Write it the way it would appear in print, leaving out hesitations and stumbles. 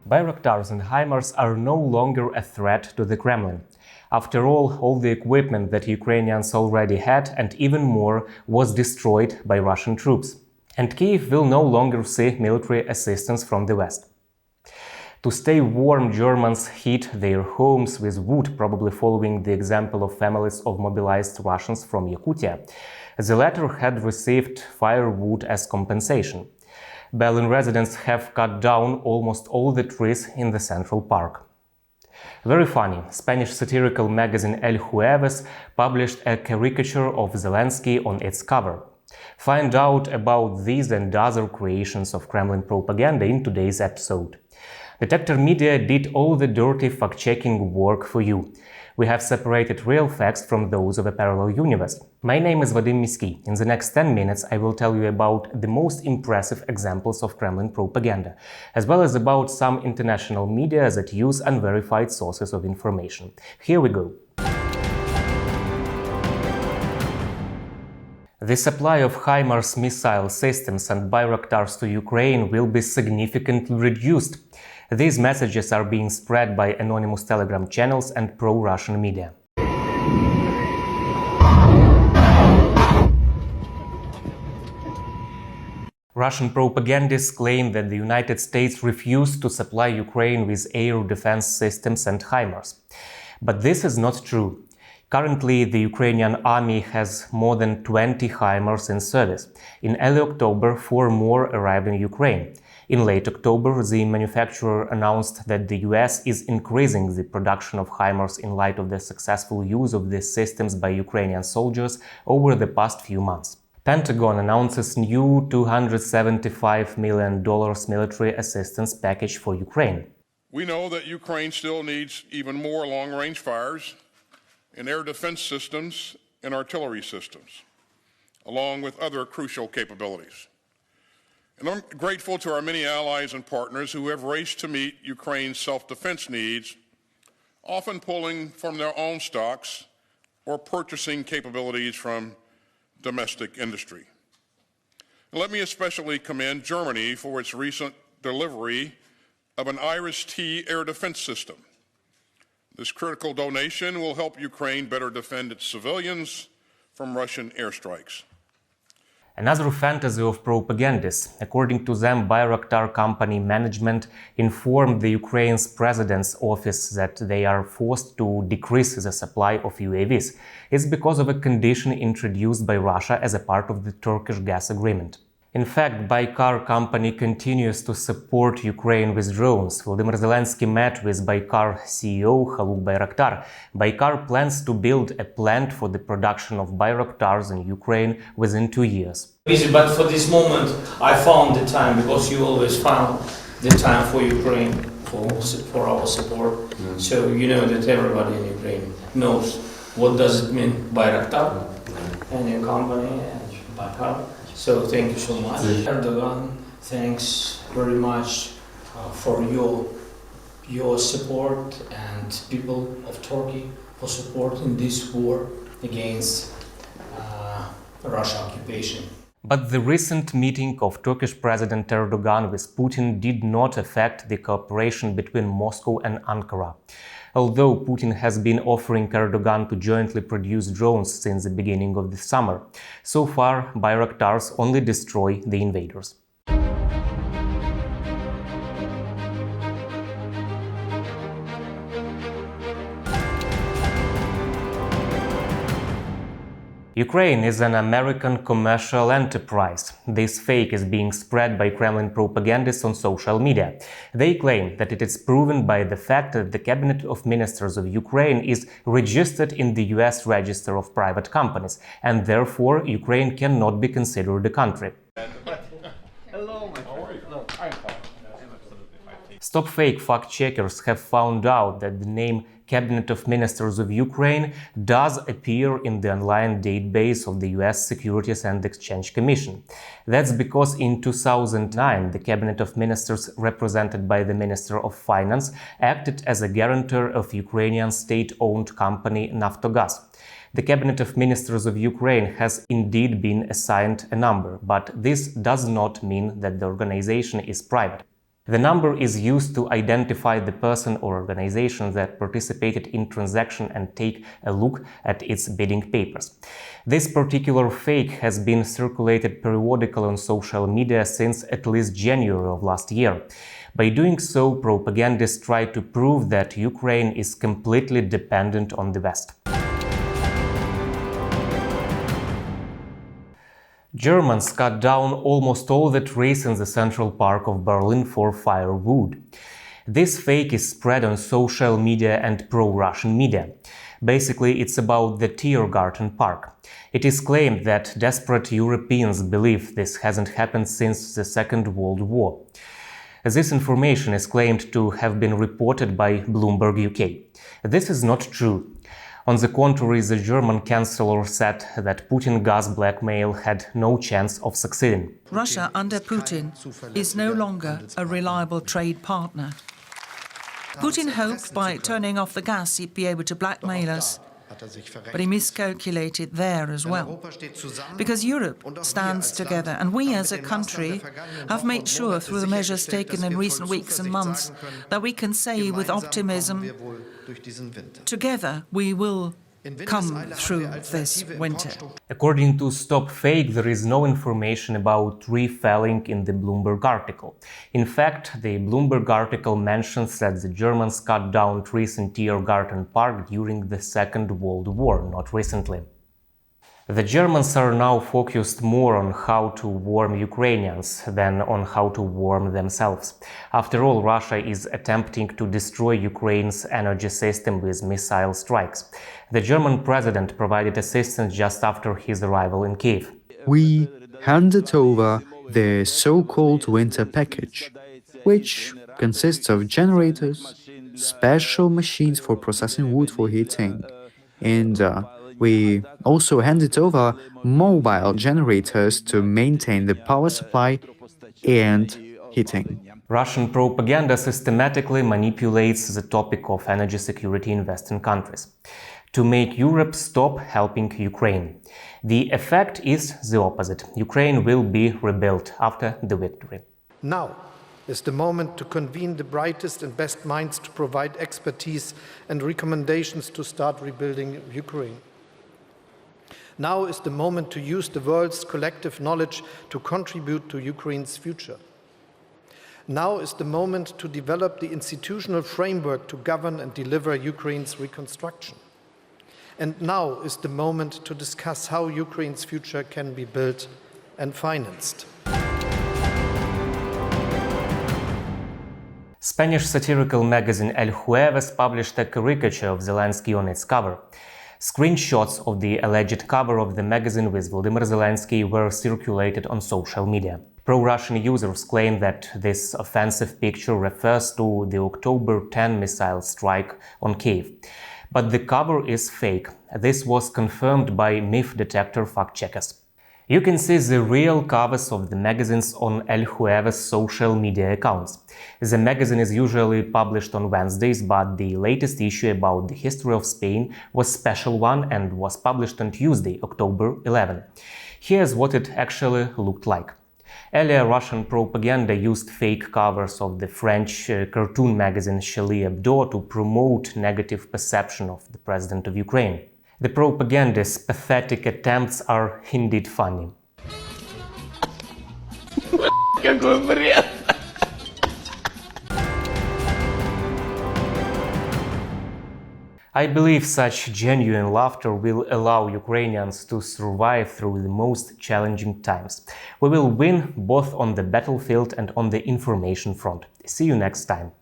Bayraktars and HIMARS are no longer a threat to the Kremlin. After all the equipment that Ukrainians already had and even more was destroyed by Russian troops. And Kyiv will no longer see military assistance from the West. To stay warm, Germans heat their homes with wood, probably following the example of families of mobilized Russians from Yakutia. The latter had received firewood as compensation. Berlin residents have cut down almost all the trees in the Central Park. Very funny, Spanish satirical magazine El Jueves published a caricature of Zelensky on its cover. Find out about these and other creations of Kremlin propaganda in today's episode. Detector Media did all the dirty fact-checking work for you. We have separated real facts from those of a parallel universe. My name is Vadym Miskyi. In the next 10 minutes I will tell you about the most impressive examples of Kremlin propaganda, as well as about some international media that use unverified sources of information. Here we go. The supply of HIMARS missile systems and Bayraktars to Ukraine will be significantly reduced. These messages are being spread by anonymous Telegram channels and pro-Russian media. Russian propagandists claim that the United States refused to supply Ukraine with air defense systems and HIMARS. But this is not true. Currently, the Ukrainian army has more than 20 HIMARS in service. In early October, 4 more arrived in Ukraine. In late October, the manufacturer announced that the US is increasing the production of HIMARS in light of the successful use of these systems by Ukrainian soldiers over the past few months. Pentagon announces new $275 million military assistance package for Ukraine. We know that Ukraine still needs even more long-range fires and air defense systems and artillery systems, along with other crucial capabilities. And I'm grateful to our many allies and partners who have raced to meet Ukraine's self-defense needs, often pulling from their own stocks or purchasing capabilities from domestic industry. And let me especially commend Germany for its recent delivery of an IRIS-T air defense system. This critical donation will help Ukraine better defend its civilians from Russian airstrikes. Another fantasy of propagandists. According to them, Bayraktar company management informed the Ukraine's president's office that they are forced to decrease the supply of UAVs. It's because of a condition introduced by Russia as a part of the Turkish gas agreement. In fact, Baykar company continues to support Ukraine with drones. Volodymyr Zelensky met with Baykar CEO Khaluk Bayraktar. Baykar plans to build a plant for the production of Bayraktars in Ukraine within 2 years. But for this moment, I found the time, because you always found the time for Ukraine, for our support. So you know that everybody in Ukraine knows what does it mean Bayraktar and your company and Baykar. So thank you so much. Erdogan, thanks very much for your support, and people of Turkey for supporting this war against Russian occupation. But the recent meeting of Turkish President Erdogan with Putin did not affect the cooperation between Moscow and Ankara. Although Putin has been offering Erdogan to jointly produce drones since the beginning of the summer, so far Bayraktars only destroy the invaders. Ukraine is an American commercial enterprise. This fake is being spread by Kremlin propagandists on social media. They claim that it is proven by the fact that the Cabinet of Ministers of Ukraine is registered in the US Register of Private Companies, and therefore Ukraine cannot be considered a country. Hello, my friend. No, I'm fine. Stop fake fact-checkers have found out that the name Cabinet of Ministers of Ukraine does appear in the online database of the US Securities and Exchange Commission. That's because in 2009 the Cabinet of Ministers, represented by the Minister of Finance, acted as a guarantor of Ukrainian state-owned company Naftogaz. The Cabinet of Ministers of Ukraine has indeed been assigned a number, but this does not mean that the organization is private. The number is used to identify the person or organization that participated in transaction and take a look at its bidding papers. This particular fake has been circulated periodically on social media since at least January of last year. By doing so, propagandists try to prove that Ukraine is completely dependent on the West. Germans cut down almost all the trees in the Central Park of Berlin for firewood. This fake is spread on social media and pro-Russian media. Basically, it's about the Tiergarten Park. It is claimed that desperate Europeans believe this hasn't happened since the Second World War. This information is claimed to have been reported by Bloomberg UK. This is not true. On the contrary, the German chancellor said that Putin gas blackmail had no chance of succeeding. Russia under Putin is no longer a reliable trade partner. Putin hoped by turning off the gas he'd be able to blackmail us, but he miscalculated there as well. Because Europe stands together, and we as a country have made sure through the measures taken in recent weeks and months that we can say with optimism, together we will come through this winter. According to Stop Fake, there is no information about tree felling in the Bloomberg article. In fact, the Bloomberg article mentions that the Germans cut down trees in Tiergarten Park during the Second World War, not recently. The Germans are now focused more on how to warm Ukrainians than on how to warm themselves. After all, Russia is attempting to destroy Ukraine's energy system with missile strikes. The German president provided assistance just after his arrival in Kyiv. We handed over the so-called winter package, which consists of generators, special machines for processing wood for heating, and we also handed over mobile generators to maintain the power supply and heating. Russian propaganda systematically manipulates the topic of energy security in Western countries to make Europe stop helping Ukraine. The effect is the opposite. Ukraine will be rebuilt after the victory. Now is the moment to convene the brightest and best minds to provide expertise and recommendations to start rebuilding Ukraine. Now is the moment to use the world's collective knowledge to contribute to Ukraine's future. Now is the moment to develop the institutional framework to govern and deliver Ukraine's reconstruction. And now is the moment to discuss how Ukraine's future can be built and financed. Spanish satirical magazine El Jueves published a caricature of Zelensky on its cover. Screenshots of the alleged cover of the magazine with Volodymyr Zelensky were circulated on social media. Pro-Russian users claim that this offensive picture refers to the October 10 missile strike on Kyiv. But the cover is fake. This was confirmed by myth detector fact-checkers. You can see the real covers of the magazines on El Jueves social media accounts. The magazine is usually published on Wednesdays, but the latest issue about the history of Spain was a special one and was published on Tuesday, October 11. Here's what it actually looked like. Earlier, Russian propaganda used fake covers of the French cartoon magazine Charlie Hebdo to promote negative perception of the president of Ukraine. The propagandist's pathetic attempts are indeed funny. I believe such genuine laughter will allow Ukrainians to survive through the most challenging times. We will win both on the battlefield and on the information front. See you next time.